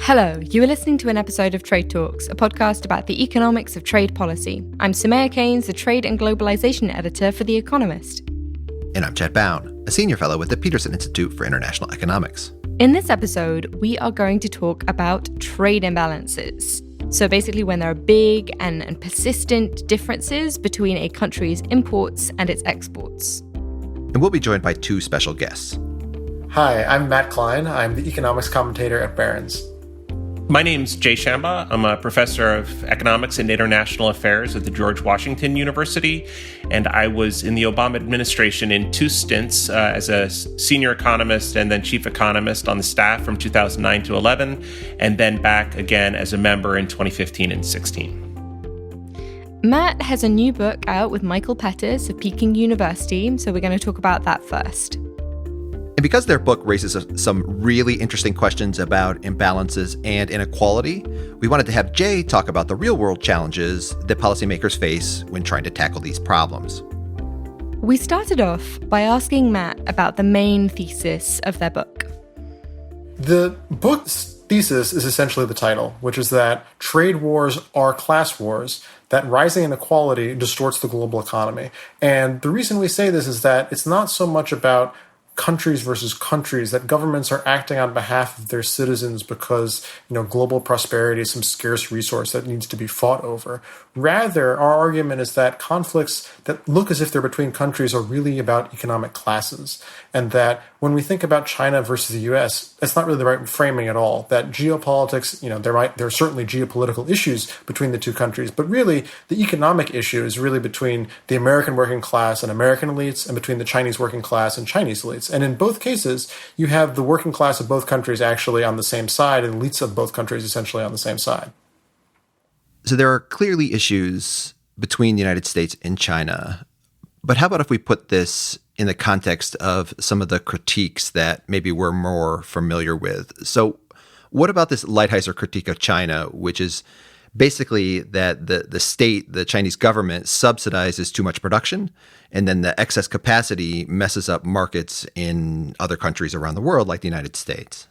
Hello, you are listening to an episode of Trade Talks, a podcast about the economics of trade policy. I'm Samaya Keynes, the Trade and Globalization Editor for The Economist. And I'm Chad Bown, a senior fellow with the Peterson Institute for International Economics. In this episode, we are going to talk about trade imbalances. So basically when there are big and persistent differences between a country's imports and its exports. And we'll be joined by two special guests. Hi, I'm Matt Klein. I'm the economics commentator at Barron's. My name's Jay Shamba. I'm a professor of economics and international affairs at the George Washington University, and I was in the Obama administration in two stints as a senior economist and then chief economist on the staff from 2009 to 11, and then back again as a member in 2015 and 16. Matt has a new book out with Michael Pettis of Peking University, so we're going to talk about that first. And because their book raises some really interesting questions about imbalances and inequality, we wanted to have Jay talk about the real-world challenges that policymakers face when trying to tackle these problems. We started off by asking Matt about the main thesis of their book. The book's thesis is essentially the title, which is that trade wars are class wars, that rising inequality distorts the global economy. And the reason we say this is that it's not so much about countries versus countries, that governments are acting on behalf of their citizens because, global prosperity is some scarce resource that needs to be fought over. Rather, our argument is that conflicts that look as if they're between countries are really about economic classes. And that when we think about China versus the US, that's not really the right framing at all. That geopolitics, there are certainly geopolitical issues between the two countries, but really the economic issue is really between the American working class and American elites and between the Chinese working class and Chinese elites. And in both cases, you have the working class of both countries actually on the same side and elites of both countries essentially on the same side. So there are clearly issues between the United States and China. But how about if we put this in the context of some of the critiques that maybe we're more familiar with? So what about this Lighthizer critique of China, which is basically that the state, the Chinese government, subsidizes too much production, and then the excess capacity messes up markets in other countries around the world, like the United States?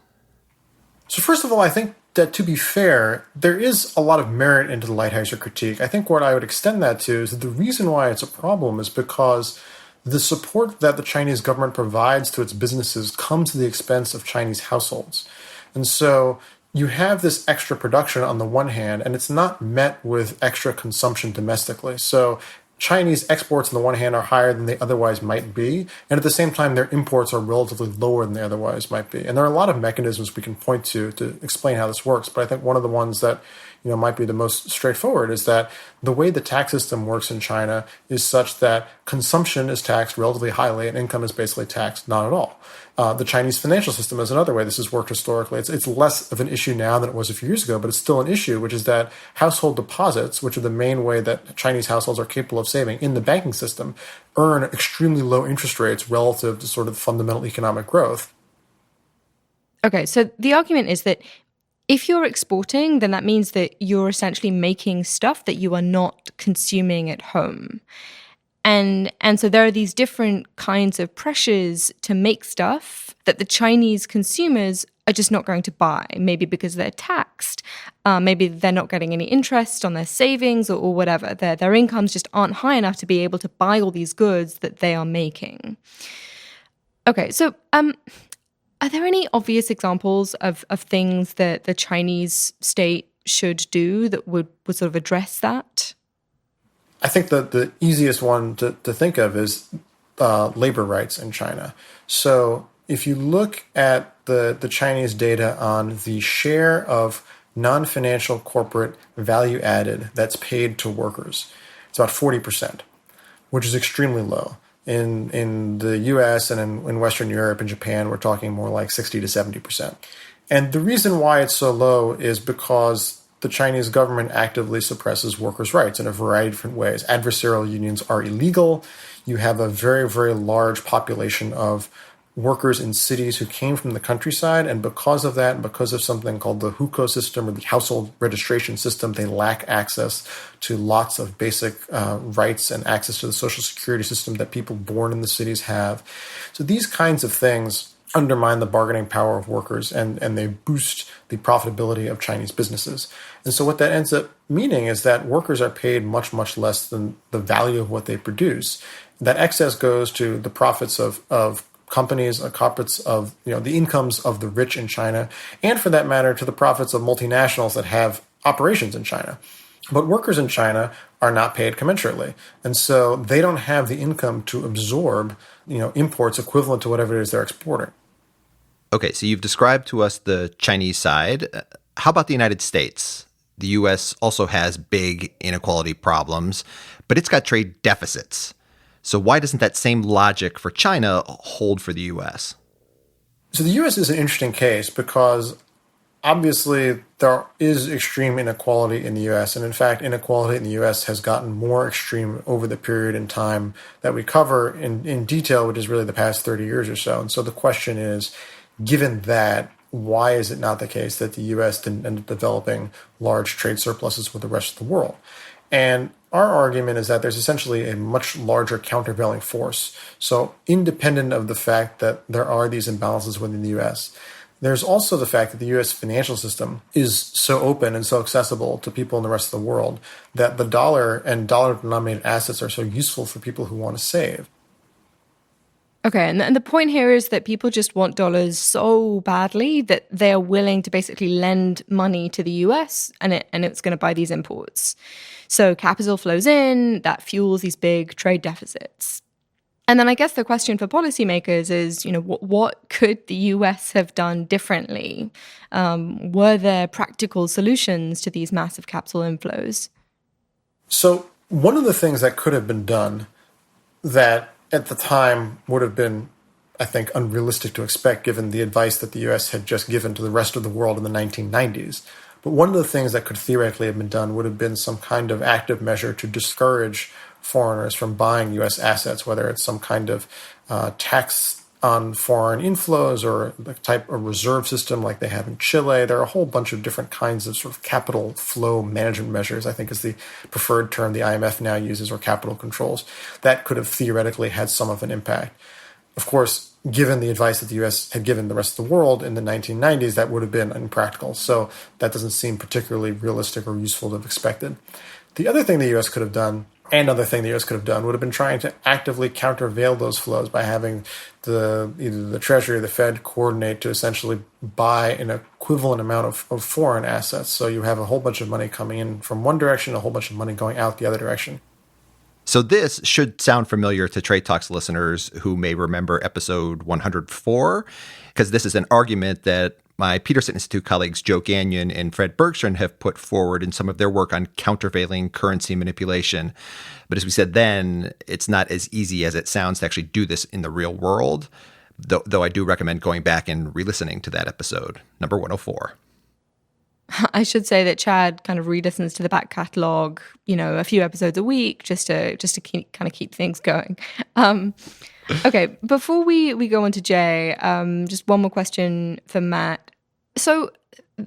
So first of all, I think that to be fair, there is a lot of merit into the Lighthizer critique. I think what I would extend that to is that the reason why it's a problem is because the support that the Chinese government provides to its businesses comes to the expense of Chinese households. And so you have this extra production on the one hand, and it's not met with extra consumption domestically. So Chinese exports on the one hand are higher than they otherwise might be, and at the same time their imports are relatively lower than they otherwise might be. And there are a lot of mechanisms we can point to explain how this works, but I think one of the ones that might be the most straightforward is that the way the tax system works in China is such that consumption is taxed relatively highly and income is basically taxed not at all. The Chinese financial system is another way this has worked historically. It's less of an issue now than it was a few years ago, but it's still an issue, which is that household deposits, which are the main way that Chinese households are capable of saving in the banking system, earn extremely low interest rates relative to sort of fundamental economic growth. Okay, so the argument is that if you're exporting, then that means that you're essentially making stuff that you are not consuming at home. And so there are these different kinds of pressures to make stuff that the Chinese consumers are just not going to buy, maybe because they're taxed, maybe they're not getting any interest on their savings or whatever. Their incomes just aren't high enough to be able to buy all these goods that they are making. Okay, so are there any obvious examples of things that the Chinese state should do that would sort of address that? I think that the easiest one to think of is labor rights in China. So if you look at the Chinese data on the share of non-financial corporate value added that's paid to workers, it's about 40%, which is extremely low. In the US and in Western Europe and Japan, we're talking more like 60 to 70%. And the reason why it's so low is because the Chinese government actively suppresses workers' rights in a variety of different ways. Adversarial unions are illegal. You have a very, very large population of workers in cities who came from the countryside, and because of that, and because of something called the hukou system or the household registration system, they lack access to lots of basic rights and access to the social security system that people born in the cities have. So these kinds of things undermine the bargaining power of workers, and they boost the profitability of Chinese businesses. And so what that ends up meaning is that workers are paid much, much less than the value of what they produce. That excess goes to the profits of companies, profits of the incomes of the rich in China, and for that matter, to the profits of multinationals that have operations in China. But workers in China are not paid commensurately. And so they don't have the income to absorb, imports equivalent to whatever it is they're exporting. Okay, so you've described to us the Chinese side. How about the United States? The U.S. also has big inequality problems, but it's got trade deficits. So why doesn't that same logic for China hold for the U.S.? So the U.S. is an interesting case because obviously there is extreme inequality in the U.S. And in fact, inequality in the U.S. has gotten more extreme over the period in time that we cover in detail, which is really the past 30 years or so. And so the question is, given that, why is it not the case that the U.S. didn't end up developing large trade surpluses with the rest of the world? And our argument is that there's essentially a much larger countervailing force. So independent of the fact that there are these imbalances within the U.S., there's also the fact that the U.S. financial system is so open and so accessible to people in the rest of the world that the dollar and dollar-denominated assets are so useful for people who want to save. Okay, and the point here is that people just want dollars so badly that they're willing to basically lend money to the US and it's going to buy these imports. So capital flows in, that fuels these big trade deficits. And then I guess the question for policymakers is, what could the US have done differently? Were there practical solutions to these massive capital inflows? So one of the things that could have been done that at the time would have been, I think, unrealistic to expect given the advice that the U.S. had just given to the rest of the world in the 1990s. But one of the things that could theoretically have been done would have been some kind of active measure to discourage foreigners from buying U.S. assets, whether it's some kind of tax on foreign inflows or the type of reserve system like they have in Chile. There are a whole bunch of different kinds of sort of capital flow management measures, I think is the preferred term the IMF now uses, or capital controls, that could have theoretically had some of an impact. Of course, given the advice that the U.S. had given the rest of the world in the 1990s, that would have been impractical. So that doesn't seem particularly realistic or useful to have expected. The other thing the U.S. could have done, and other thing the U.S. could have done, would have been trying to actively countervail those flows by having either the Treasury or the Fed coordinate to essentially buy an equivalent amount of foreign assets. So you have a whole bunch of money coming in from one direction, a whole bunch of money going out the other direction. So this should sound familiar to Trade Talks listeners who may remember episode 104, because this is an argument that my Peterson Institute colleagues Joe Gagnon and Fred Bergstrand have put forward in some of their work on countervailing currency manipulation. But as we said then, it's not as easy as it sounds to actually do this in the real world, though I do recommend going back and re-listening to that episode, number 104. I should say that Chad kind of re-listens to the back catalogue, a few episodes a week, just to keep things going. Okay, before we go on to Jay, just one more question for Matt. So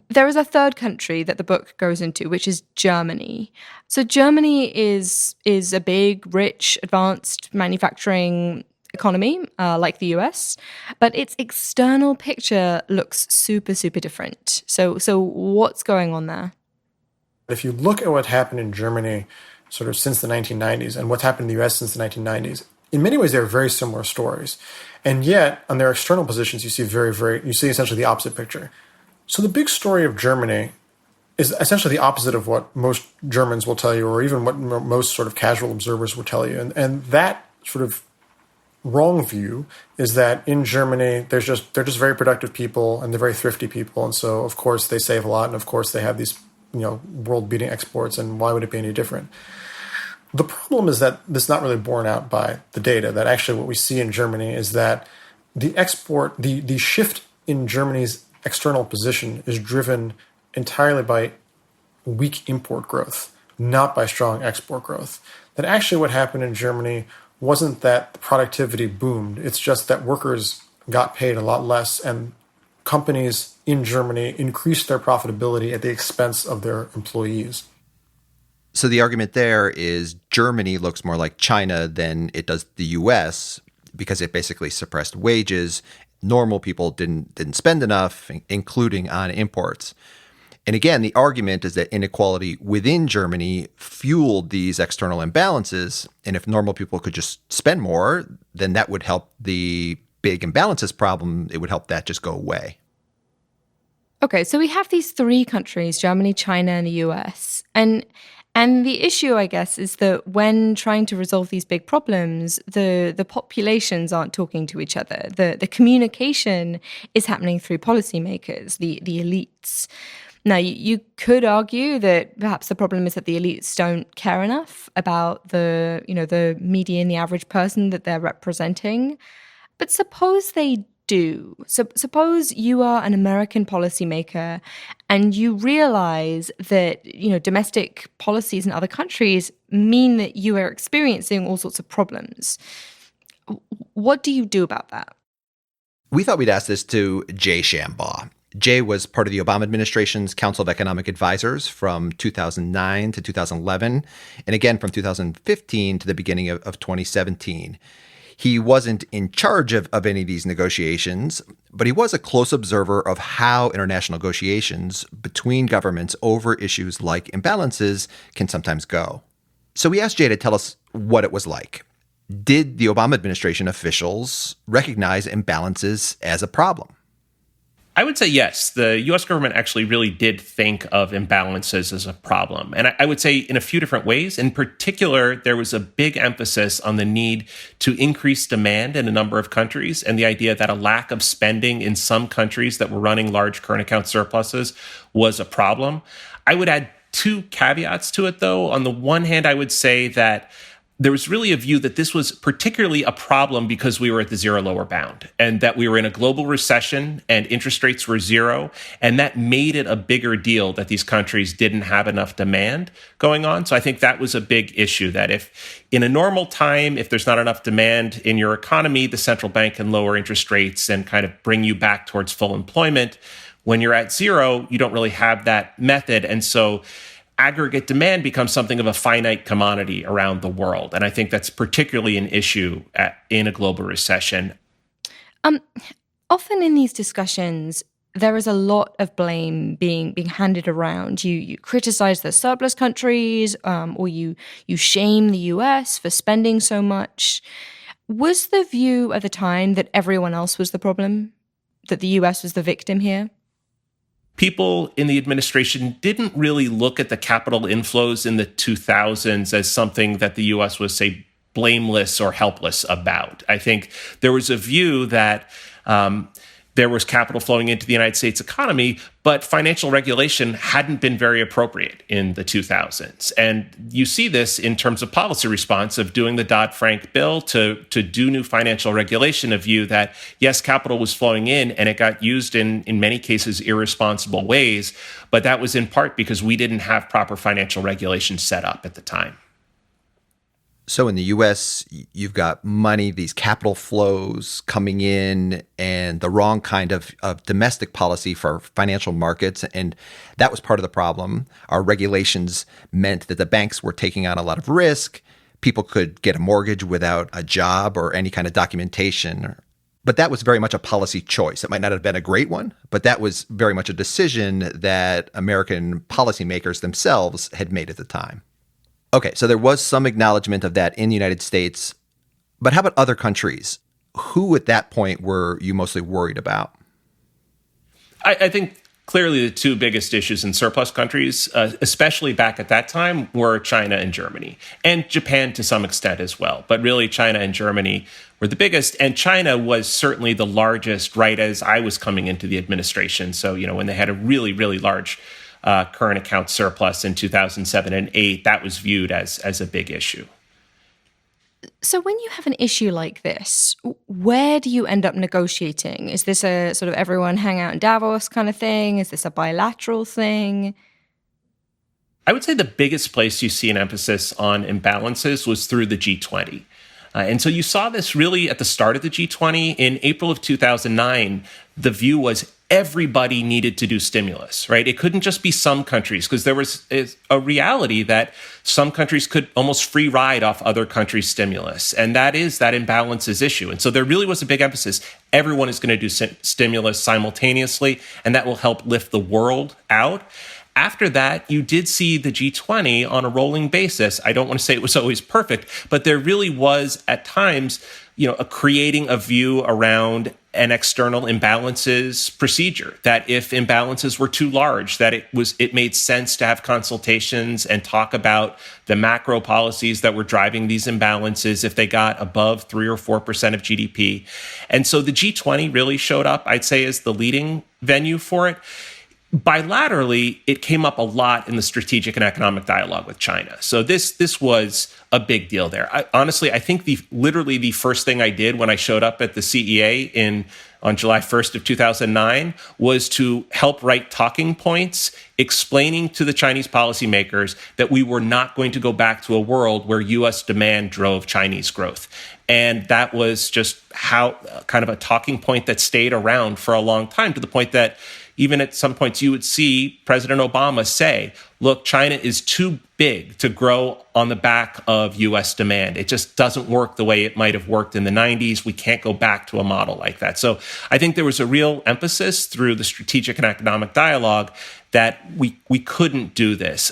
there is a third country that the book goes into, which is Germany. So Germany is a big, rich, advanced manufacturing economy, like the US, but its external picture looks super, super different. So what's going on there? If you look at what happened in Germany sort of since the 1990s and what's happened in the US since the 1990s, in many ways, they're very similar stories. And yet, on their external positions, you see essentially the opposite picture. So the big story of Germany is essentially the opposite of what most Germans will tell you, or even what most sort of casual observers will tell you. And that sort of wrong view is that in Germany, they're just very productive people and they're very thrifty people. And so, of course, they save a lot. And of course, they have these, world-beating exports. And why would it be any different? The problem is that this is not really borne out by the data, that actually what we see in Germany is that the shift in Germany's external position is driven entirely by weak import growth, not by strong export growth. That actually what happened in Germany wasn't that the productivity boomed, it's just that workers got paid a lot less and companies in Germany increased their profitability at the expense of their employees. So the argument there is Germany looks more like China than it does the U.S. because it basically suppressed wages normal people didn't spend enough, including on imports. And again, the argument is that inequality within Germany fueled these external imbalances. And if normal people could just spend more, then that would help the big imbalances problem. It would help that just go away. Okay, so we have these three countries, Germany, China, and the US. And the issue, I guess, is that when trying to resolve these big problems, the populations aren't talking to each other. The communication is happening through policymakers, the elites. Now, you could argue that perhaps the problem is that the elites don't care enough about the median, the average person that they're representing. But suppose they do. So suppose you are an American policymaker and you realize that, domestic policies in other countries mean that you are experiencing all sorts of problems. What do you do about that? We thought we'd ask this to Jay Shambaugh. Jay was part of the Obama administration's Council of Economic Advisors from 2009 to 2011, and again from 2015 to the beginning of 2017. He wasn't in charge of any of these negotiations, but he was a close observer of how international negotiations between governments over issues like imbalances can sometimes go. So we asked Jay to tell us what it was like. Did the Obama administration officials recognize imbalances as a problem? I would say yes. The U.S. government actually really did think of imbalances as a problem. And I would say in a few different ways. In particular, there was a big emphasis on the need to increase demand in a number of countries and the idea that a lack of spending in some countries that were running large current account surpluses was a problem. I would add two caveats to it, though. On the one hand, I would say that there was really a view that this was particularly a problem because we were at the zero lower bound and that we were in a global recession and interest rates were zero. And that made it a bigger deal that these countries didn't have enough demand going on. So I think that was a big issue, that if in a normal time, if there's not enough demand in your economy, the central bank can lower interest rates and kind of bring you back towards full employment. When you're at zero, you don't really have that method. And so aggregate demand becomes something of a finite commodity around the world. And I think that's particularly an issue in a global recession. Often in these discussions, there is a lot of blame being handed around. You criticize the surplus countries, or you shame the US for spending so much. Was the view at the time that everyone else was the problem, that the US was the victim here? People in the administration didn't really look at the capital inflows in the 2000s as something that the U.S. was, say, blameless or helpless about. I think there was a view that there was capital flowing into the United States economy, but financial regulation hadn't been very appropriate in the 2000s. And you see this in terms of policy response of doing the Dodd-Frank bill to do new financial regulation, a view that, yes, capital was flowing in and it got used in many cases irresponsible ways, but that was in part because we didn't have proper financial regulation set up at the time. So in the U.S., you've got money, these capital flows coming in, and the wrong kind of domestic policy for financial markets. And that was part of the problem. Our regulations meant that the banks were taking on a lot of risk. People could get a mortgage without a job or any kind of documentation. But that was very much a policy choice. It might not have been a great one, but that was very much a decision that American policymakers themselves had made at the time. Okay, so there was some acknowledgement of that in the United States, but how about other countries? Who at that point were you mostly worried about? I think clearly the two biggest issues in surplus countries, especially back at that time, were China and Germany, and Japan to some extent as well. But really, China and Germany were the biggest, and China was certainly the largest right as I was coming into the administration. So, when they had a really, really large current account surplus in 2007 and 2008, that was viewed as a big issue. So when you have an issue like this, where do you end up negotiating? Is this a sort of everyone hang out in Davos kind of thing? Is this a bilateral thing? I would say the biggest place you see an emphasis on imbalances was through the G20. And so you saw this really at the start of the G20. In April of 2009, the view was everybody needed to do stimulus, right? It couldn't just be some countries, because there was a reality that some countries could almost free ride off other countries' stimulus. And that is that imbalances issue. And so there really was a big emphasis. Everyone is going to do stimulus simultaneously, and that will help lift the world out. After that, you did see the G20 on a rolling basis. I don't want to say it was always perfect, but there really was at times, creating a view around an external imbalances procedure, that if imbalances were too large, that it made sense to have consultations and talk about the macro policies that were driving these imbalances if they got above 3 or 4% of GDP. And so the G20 really showed up, I'd say, as the leading venue for it. Bilaterally, it came up a lot in the strategic and economic dialogue with China. So this was a big deal there. Honestly, I think literally the first thing I did when I showed up at the CEA on July 1st of 2009 was to help write talking points explaining to the Chinese policymakers that we were not going to go back to a world where U.S. demand drove Chinese growth. And that was just how kind of a talking point that stayed around for a long time, to the point that even at some points you would see President Obama say, look, China is too big to grow on the back of U.S. demand. It just doesn't work the way it might have worked in the 90s. We can't go back to a model like that. So I think there was a real emphasis through the strategic and economic dialogue that we couldn't do this.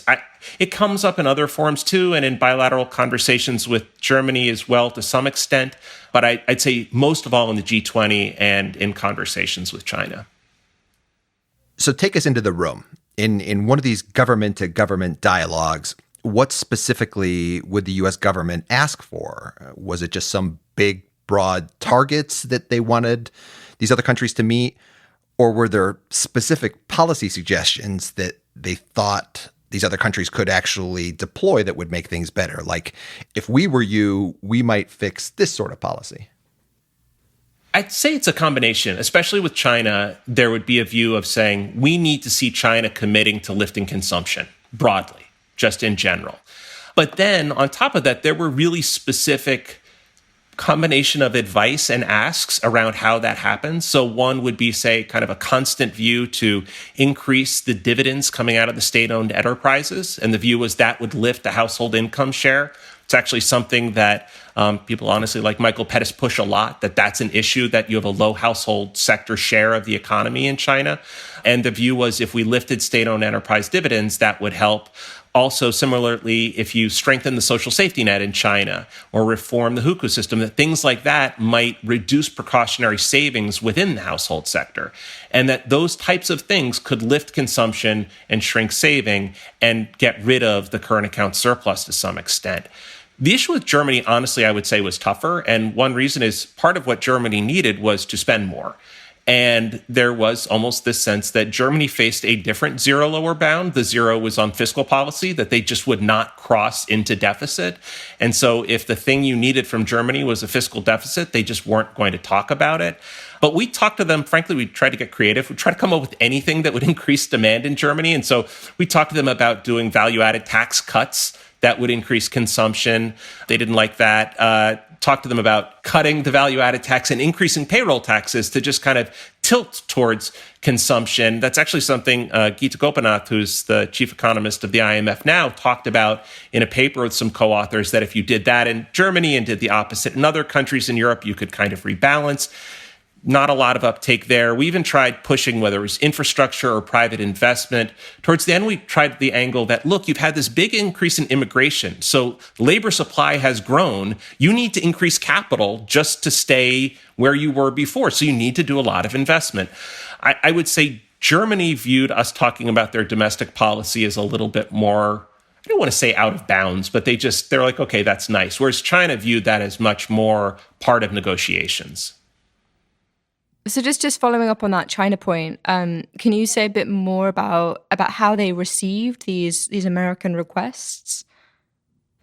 It comes up in other forums too, and in bilateral conversations with Germany as well to some extent. But I'd say most of all in the G20 and in conversations with China. So take us into the room. In one of these government-to-government dialogues, what specifically would the U.S. government ask for? Was it just some big, broad targets that they wanted these other countries to meet? Or were there specific policy suggestions that they thought these other countries could actually deploy that would make things better? Like, if we were you, we might fix this sort of policy. I'd say it's a combination. Especially with China, there would be a view of saying we need to see China committing to lifting consumption broadly, just in general. But then on top of that, there were really specific combination of advice and asks around how that happens. So one would be, say, kind of a constant view to increase the dividends coming out of the state-owned enterprises. And the view was that would lift the household income share. It's actually something that people honestly like Michael Pettis push a lot, that's an issue, that you have a low household sector share of the economy in China. And the view was if we lifted state-owned enterprise dividends, that would help. Also, similarly, if you strengthen the social safety net in China or reform the hukou system, that things like that might reduce precautionary savings within the household sector. And that those types of things could lift consumption and shrink saving and get rid of the current account surplus to some extent. The issue with Germany, honestly, I would say was tougher. And one reason is part of what Germany needed was to spend more. And there was almost this sense that Germany faced a different zero lower bound. The zero was on fiscal policy, that they just would not cross into deficit. And so if the thing you needed from Germany was a fiscal deficit, they just weren't going to talk about it. But we talked to them, frankly, we tried to get creative. We tried to come up with anything that would increase demand in Germany. And so we talked to them about doing value-added tax cuts that would increase consumption. They didn't like that. Talked to them about cutting the value-added tax and increasing payroll taxes to just kind of tilt towards consumption. That's actually something Geeta Gopinath, who's the chief economist of the IMF now, talked about in a paper with some co-authors, that if you did that in Germany and did the opposite in other countries in Europe, you could kind of rebalance. Not a lot of uptake there. We even tried pushing whether it was infrastructure or private investment. Towards the end, we tried the angle that, look, you've had this big increase in immigration. So labor supply has grown. You need to increase capital just to stay where you were before. So you need to do a lot of investment. I would say Germany viewed us talking about their domestic policy as a little bit more, I don't want to say out of bounds, but they're like, okay, that's nice. Whereas China viewed that as much more part of negotiations. So just following up on that China point, can you say a bit more about how they received these American requests?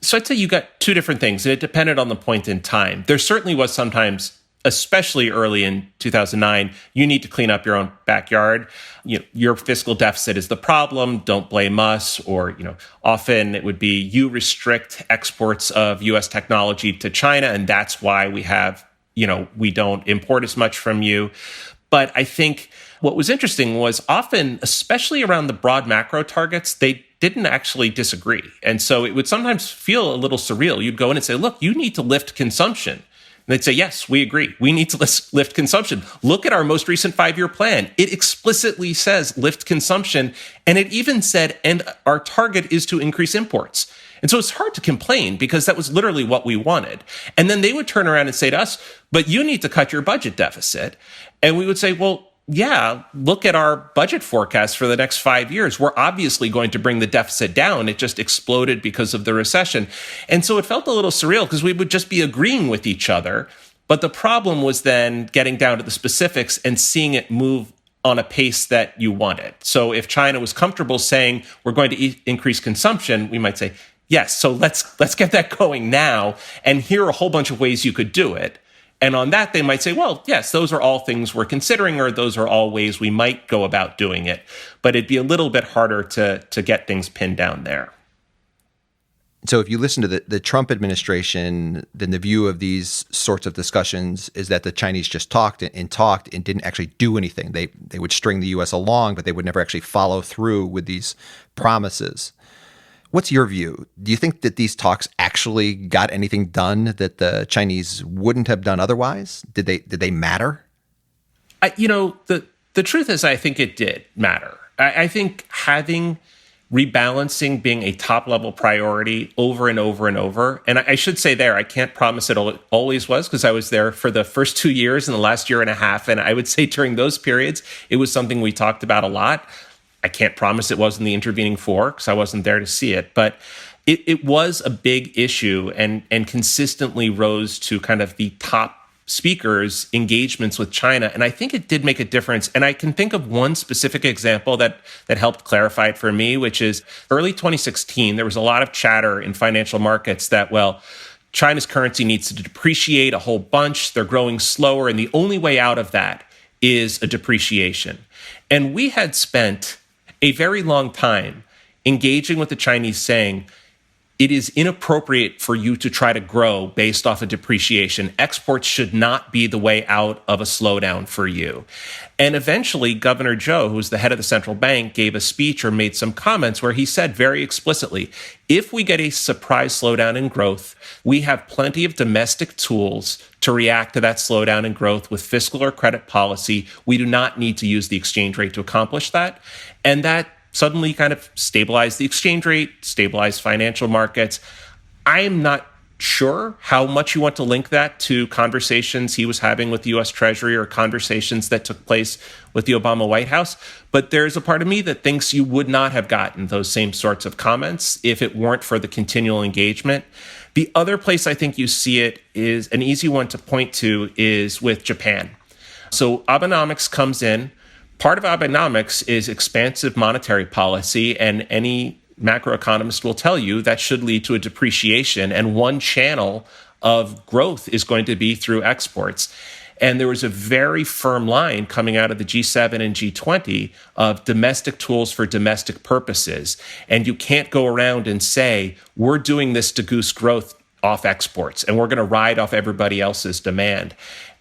So I'd say you got two different things, and it depended on the point in time. There certainly was sometimes especially early in 2009, you need to clean up your own backyard. Your fiscal deficit is the problem. Don't blame us. Or, often it would be you restrict exports of U.S. technology to China, and that's why we don't import as much from you. But I think what was interesting was often, especially around the broad macro targets, they didn't actually disagree. And so it would sometimes feel a little surreal. You'd go in and say, look, you need to lift consumption. And they'd say, yes, we agree. We need to lift consumption. Look at our most recent 5-year plan. It explicitly says lift consumption. And it even said, and our target is to increase imports. And so it's hard to complain because that was literally what we wanted. And then they would turn around and say to us, but you need to cut your budget deficit. And we would say, well, yeah, look at our budget forecast for the next 5 years. We're obviously going to bring the deficit down. It just exploded because of the recession. And so it felt a little surreal because we would just be agreeing with each other. But the problem was then getting down to the specifics and seeing it move on a pace that you wanted. So if China was comfortable saying we're going to increase consumption, we might say, yes, so let's get that going now. And here are a whole bunch of ways you could do it. And on that, they might say, well, yes, those are all things we're considering, or those are all ways we might go about doing it. But it'd be a little bit harder to get things pinned down there. So if you listen to the Trump administration, then the view of these sorts of discussions is that the Chinese just talked and didn't actually do anything. They would string the U.S. along, but they would never actually follow through with these promises. What's your view? Do you think that these talks actually got anything done that the Chinese wouldn't have done otherwise? Did they matter? The truth is, I think it did matter. I think having rebalancing being a top-level priority over and over and over, and I should say there, I can't promise it always was, because I was there for the first 2 years and the last year and a half, and I would say during those periods, it was something we talked about a lot. I can't promise it wasn't the intervening 4 because I wasn't there to see it, but it was a big issue and consistently rose to kind of the top speakers' engagements with China. And I think it did make a difference. And I can think of one specific example that helped clarify it for me, which is early 2016, there was a lot of chatter in financial markets that, well, China's currency needs to depreciate a whole bunch. They're growing slower. And the only way out of that is a depreciation. And we had spent a very long time engaging with the Chinese saying, it is inappropriate for you to try to grow based off of depreciation. Exports should not be the way out of a slowdown for you. And eventually, Governor Zhou, who was the head of the central bank, gave a speech or made some comments where he said very explicitly, if we get a surprise slowdown in growth, we have plenty of domestic tools to react to that slowdown in growth with fiscal or credit policy. We do not need to use the exchange rate to accomplish that. And that suddenly kind of stabilized the exchange rate, stabilized financial markets. I am not sure how much you want to link that to conversations he was having with the U.S. Treasury or conversations that took place with the Obama White House. But there's a part of me that thinks you would not have gotten those same sorts of comments if it weren't for the continual engagement. The other place I think you see it is an easy one to point to is with Japan. So Abenomics comes in. Part of Abenomics is expansive monetary policy, and any macroeconomist will tell you that should lead to a depreciation, and one channel of growth is going to be through exports. And there was a very firm line coming out of the G7 and G20 of domestic tools for domestic purposes. And you can't go around and say, we're doing this to goose growth off exports, and we're going to ride off everybody else's demand.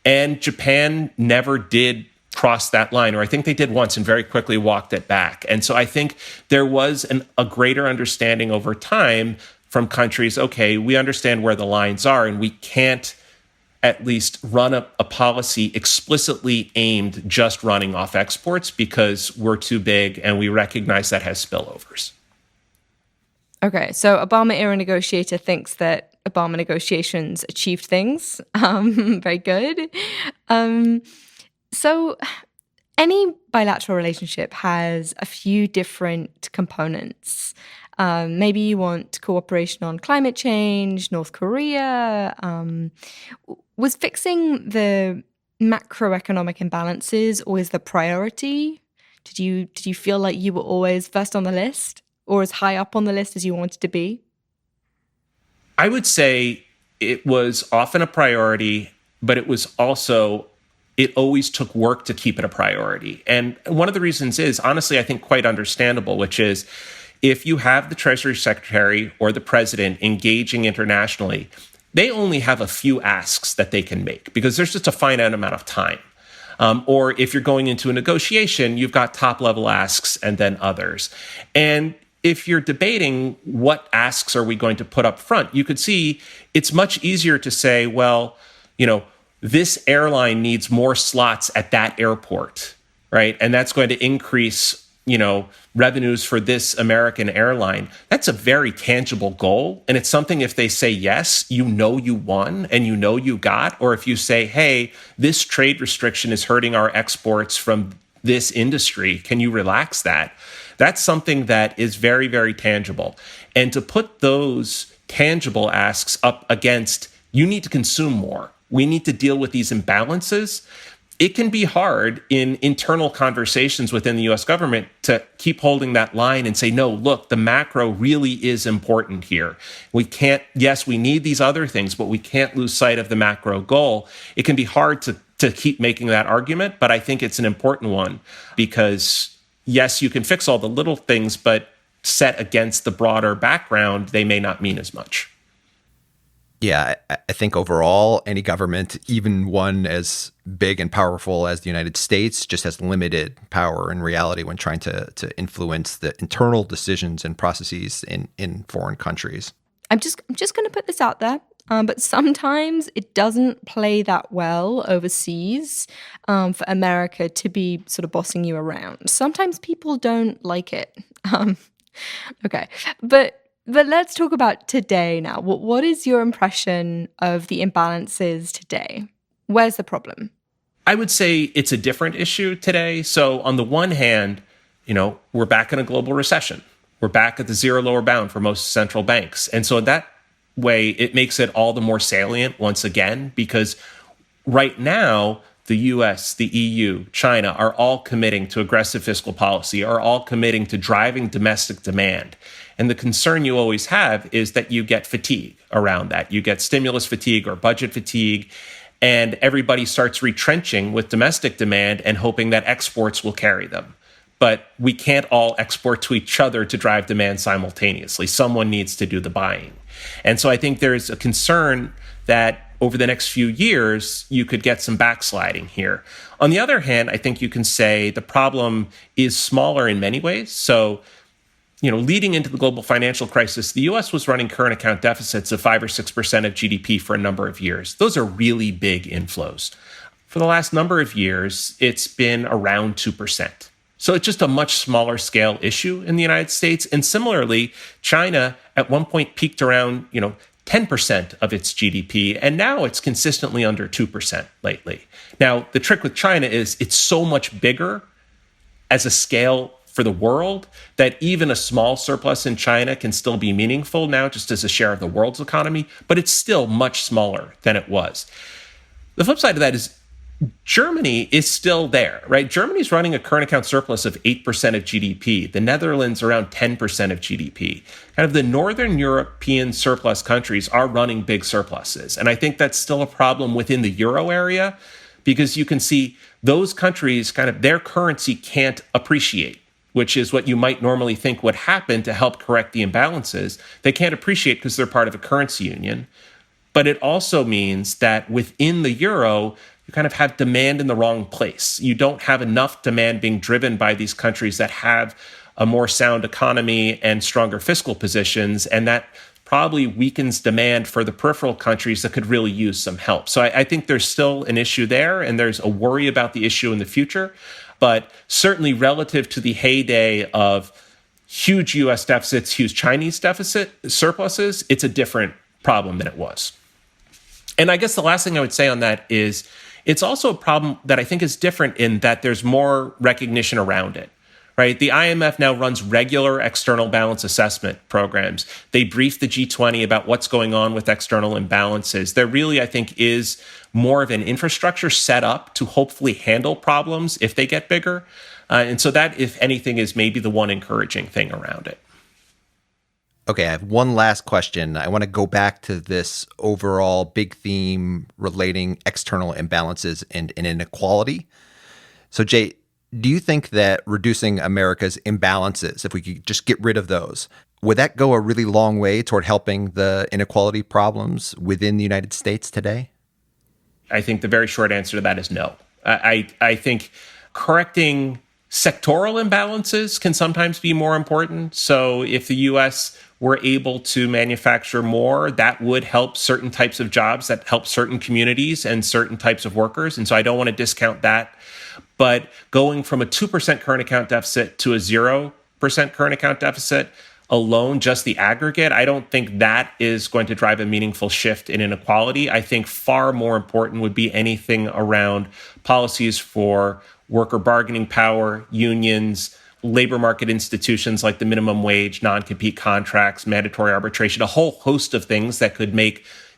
And Japan never did cross that line, or I think they did once and very quickly walked it back. And so I think there was a greater understanding over time from countries, okay, we understand where the lines are, and we can't at least run a policy explicitly aimed just running off exports because we're too big and we recognize that has spillovers. Okay, so Obama-era negotiator thinks that Obama negotiations achieved things. Very good. So any bilateral relationship has a few different components. Maybe you want cooperation on climate change, North Korea. Was fixing the macroeconomic imbalances always the priority? Did you feel like you were always first on the list or as high up on the list as you wanted to be? I would say it was often a priority, but it always took work to keep it a priority. And one of the reasons is, honestly, I think quite understandable, which is if you have the Treasury Secretary or the president engaging internationally, they only have a few asks that they can make because there's just a finite amount of time. Or if you're going into a negotiation, you've got top level asks and then others. And if you're debating what asks are we going to put up front, you could see it's much easier to say, well, this airline needs more slots at that airport, right? And that's going to increase, revenues for this American airline. That's a very tangible goal. And it's something if they say yes, you won and you got. Or if you say, hey, this trade restriction is hurting our exports from this industry, can you relax that? That's something that is very, very tangible. And to put those tangible asks up against, you need to consume more. We need to deal with these imbalances. It can be hard in internal conversations within the US government to keep holding that line and say, no, look, the macro really is important here. We need these other things, but we can't lose sight of the macro goal. It can be hard to keep making that argument, but I think it's an important one because, yes, you can fix all the little things, but set against the broader background, they may not mean as much. Yeah, I think overall, any government, even one as big and powerful as the United States, just has limited power in reality when trying to influence the internal decisions and processes in foreign countries. I'm just going to put this out there, but sometimes it doesn't play that well overseas for America to be sort of bossing you around. Sometimes people don't like it. Okay, But let's talk about today now. What is your impression of the imbalances today? Where's the problem? I would say it's a different issue today. So on the one hand, we're back in a global recession. We're back at the zero lower bound for most central banks. And so that way, it makes it all the more salient once again, because right now, the US, the EU, China are all committing to aggressive fiscal policy, are all committing to driving domestic demand. And the concern you always have is that you get fatigue around that. You get stimulus fatigue or budget fatigue, and everybody starts retrenching with domestic demand and hoping that exports will carry them. But we can't all export to each other to drive demand simultaneously. Someone needs to do the buying. And so I think there's a concern that over the next few years, you could get some backsliding here. On the other hand, I think you can say the problem is smaller in many ways. So, leading into the global financial crisis, the US was running current account deficits of 5 or 6% of GDP for a number of years. Those are really big inflows. For the last number of years, it's been around 2%. So it's just a much smaller scale issue in the United States. And similarly, China at one point peaked around, 10% of its GDP, and now it's consistently under 2% lately. Now, the trick with China is it's so much bigger as a scale for the world that even a small surplus in China can still be meaningful now just as a share of the world's economy, but it's still much smaller than it was. The flip side of that is Germany is still there, right? Germany's running a current account surplus of 8% of GDP. The Netherlands around 10% of GDP. Kind of the Northern European surplus countries are running big surpluses. And I think that's still a problem within the euro area because you can see those countries their currency can't appreciate, which is what you might normally think would happen to help correct the imbalances. They can't appreciate because they're part of a currency union. But it also means that within the euro, you have demand in the wrong place. You don't have enough demand being driven by these countries that have a more sound economy and stronger fiscal positions, and that probably weakens demand for the peripheral countries that could really use some help. So I think there's still an issue there, and there's a worry about the issue in the future. But certainly relative to the heyday of huge U.S. deficits, huge Chinese deficit surpluses, it's a different problem than it was. And I guess the last thing I would say on that is it's also a problem that I think is different in that there's more recognition around it, right? The IMF now runs regular external balance assessment programs. They brief the G20 about what's going on with external imbalances. There really, I think, is more of an infrastructure set up to hopefully handle problems if they get bigger. And so that, if anything, is maybe the one encouraging thing around it. Okay, I have one last question. I want to go back to this overall big theme relating external imbalances and inequality. So, Jay, do you think that reducing America's imbalances, if we could just get rid of those, would that go a really long way toward helping the inequality problems within the United States today? I think the very short answer to that is no. I think correcting sectoral imbalances can sometimes be more important. So if the U.S. were able to manufacture more, that would help certain types of jobs, that help certain communities and certain types of workers. And so I don't want to discount that. But going from a 2% current account deficit to a 0% current account deficit alone, just the aggregate, I don't think that is going to drive a meaningful shift in inequality. I think far more important would be anything around policies for worker bargaining power, unions, labor market institutions like the minimum wage, non-compete contracts, mandatory arbitration, a whole host of things that could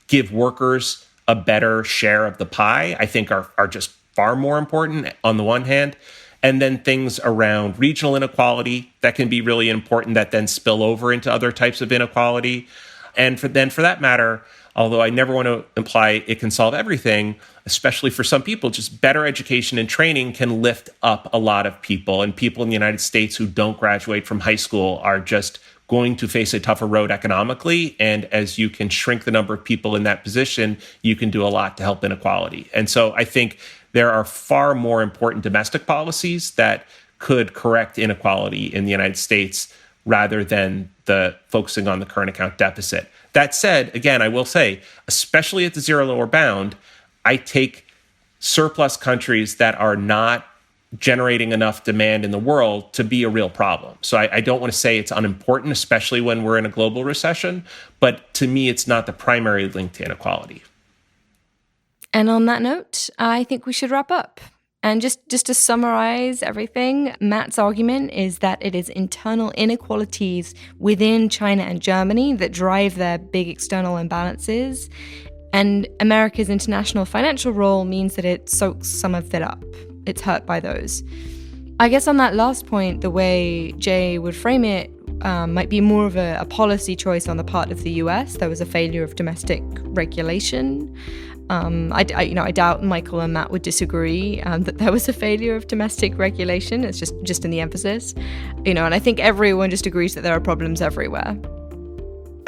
give workers a better share of the pie, I think are just far more important on the one hand. And then things around regional inequality that can be really important that then spill over into other types of inequality. And for that matter, although I never want to imply it can solve everything, especially for some people, just better education and training can lift up a lot of people. And people in the United States who don't graduate from high school are just going to face a tougher road economically. And as you can shrink the number of people in that position, you can do a lot to help inequality. And so I think there are far more important domestic policies that could correct inequality in the United States rather than the focusing on the current account deficit. That said, again, I will say, especially at the zero lower bound, I take surplus countries that are not generating enough demand in the world to be a real problem. So I don't want to say it's unimportant, especially when we're in a global recession, but to me, it's not the primary link to inequality. And on that note, I think we should wrap up. And just to summarize everything, Matt's argument is that it is internal inequalities within China and Germany that drive their big external imbalances. And America's international financial role means that it soaks some of it up. It's hurt by those. I guess on that last point, the way Jay would frame it might be more of a policy choice on the part of the US. There was a failure of domestic regulation. I doubt Michael and Matt would disagree that there was a failure of domestic regulation. It's just in the emphasis, and I think everyone just agrees that there are problems everywhere.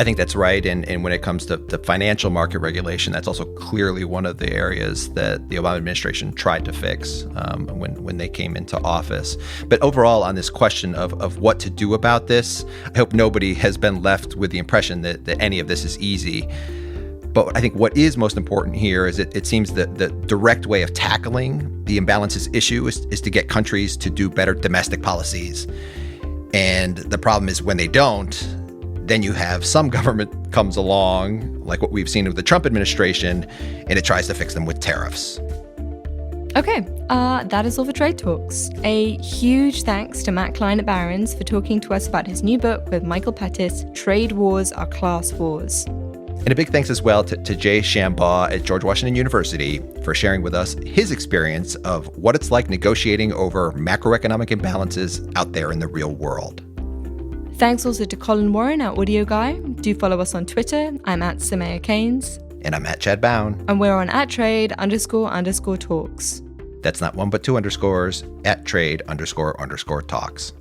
I think that's right. And when it comes to financial market regulation, that's also clearly one of the areas that the Obama administration tried to fix when they came into office. But overall, on this question of what to do about this, I hope nobody has been left with the impression that any of this is easy. But I think what is most important here is it seems that the direct way of tackling the imbalances issue is to get countries to do better domestic policies. And the problem is when they don't, then you have some government comes along, like what we've seen with the Trump administration, and it tries to fix them with tariffs. Okay, that is all for Trade Talks. A huge thanks to Matt Klein at Barron's for talking to us about his new book with Michael Pettis, Trade Wars Are Class Wars. And a big thanks as well to Jay Shambaugh at George Washington University for sharing with us his experience of what it's like negotiating over macroeconomic imbalances out there in the real world. Thanks also to Colin Warren, our audio guy. Do follow us on Twitter. I'm at Samaya Keynes. And I'm at Chad Bown. And we're on @trade__talks. That's not one but two underscores, @trade__talks.